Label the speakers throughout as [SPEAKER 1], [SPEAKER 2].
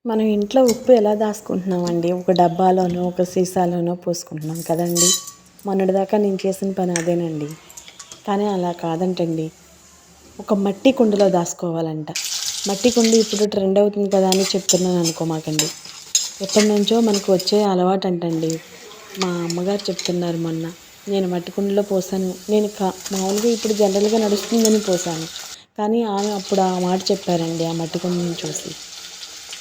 [SPEAKER 1] మనం ఇంట్లో ఉప్పు ఎలా దాచుకుంటున్నామండి? ఒక డబ్బాలోనో, ఒక సీసాలోనో పోసుకుంటున్నాం కదండీ! మొన్నటిదాకా నేను చేసిన పని అదేనండి. కానీ అలా కాదంటండి. ఒక మట్టి కుండలో దాసుకోవాలంట. మట్టి కుండ ఇప్పుడు ట్రెండ్ అవుతుంది కదా అని చెప్తున్నాను అనుకోమాకండి. ఎప్పటినుంచో మనకు వచ్చే అలవాటంటండి. మా అమ్మగారు చెప్తున్నారు మొన్న. నేను మట్టి కుండలో పోసాను. నేను మామూలుగా ఇప్పుడు జనరల్‌గా నడుస్తుందని పోసాను. కానీ ఆమె అప్పుడు ఆ మాట చెప్పారండి ఆ మట్టి కుండని చూసి.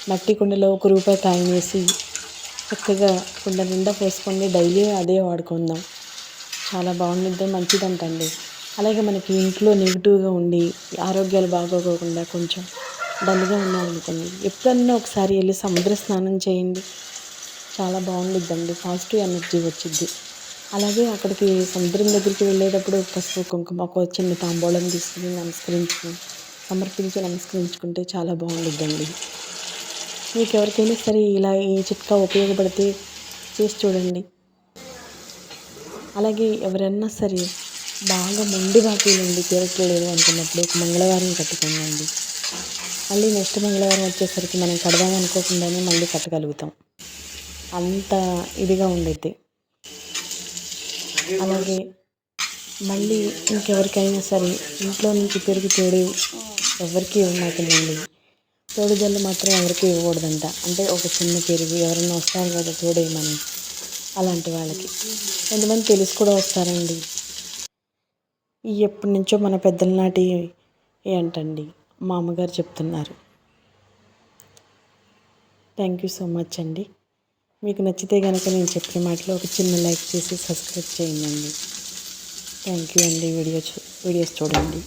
[SPEAKER 1] మట్టి కుండలో రూ. 1 కాయిన్ వేసి చక్కగా కుండ నిండా పోసుకోండి, డైలీ అదే వాడుకుందాం. చాలా బాగుండిద్ది, మంచిదంటండి. అలాగే మనకి ఇంట్లో నెగిటివ్గా ఉండి ఆరోగ్యాలు బాగోకుండా కొంచెం డల్గా ఉన్నామనుకోండి, ఎప్పుడన్నా ఒకసారి వెళ్ళి సముద్ర స్నానం చేయండి. చాలా బాగుండిద్దండి, పాజిటివ్ ఎనర్జీ వచ్చిద్ది. అలాగే అక్కడికి సముద్రం దగ్గరికి వెళ్ళేటప్పుడు పసుపు కుంకుమ ఒక చిన్న తాంబూలం తీసుకుని నమస్కరించుకుంటే చాలా బాగుండిద్దండి. మీకు ఎవరికైనా సరే ఇలా ఈ చిట్కా ఉపయోగపడితే చేసి చూడండి. అలాగే ఎవరైనా సరే బాగా మొండి బాకీలుండి తీరట్లేదు అనుకున్నప్పుడు ఒక మంగళవారం కట్టుకోండి. మళ్ళీ నెక్స్ట్ మంగళవారం వచ్చేసరికి మనం కడదాం అనుకోకుండానే మళ్ళీ కట్టగలుగుతాం. అంత ఇదిగా ఉండిద్ది. అలాగే మళ్ళీ ఇంకెవరికైనా సరే ఇంట్లో నుంచి పెరుగు తోడు ఎవరికి ఇవ్వమాకండి. తోడుజల్లు మాత్రం ఎవరికి ఇవ్వకూడదంట. అంటే ఒక చిన్న పెరుగు ఎవరైనా వస్తారు కదా తోడేయమని, అలాంటి వాళ్ళకి. కొంతమంది తెలిసి కూడా వస్తారండి. ఎప్పటి నుంచో మన పెద్దల నాటి ఏంటండి మా అమ్మగారు చెప్తున్నారు. థ్యాంక్ యూ సో మచ్ అండి. మీకు నచ్చితే కనుక నేను చెప్పిన మాటలో ఒక చిన్న లైక్ చేసి సబ్స్క్రైబ్ చేయండి. థ్యాంక్ యూ అండి. వీడియోస్ చూడండి.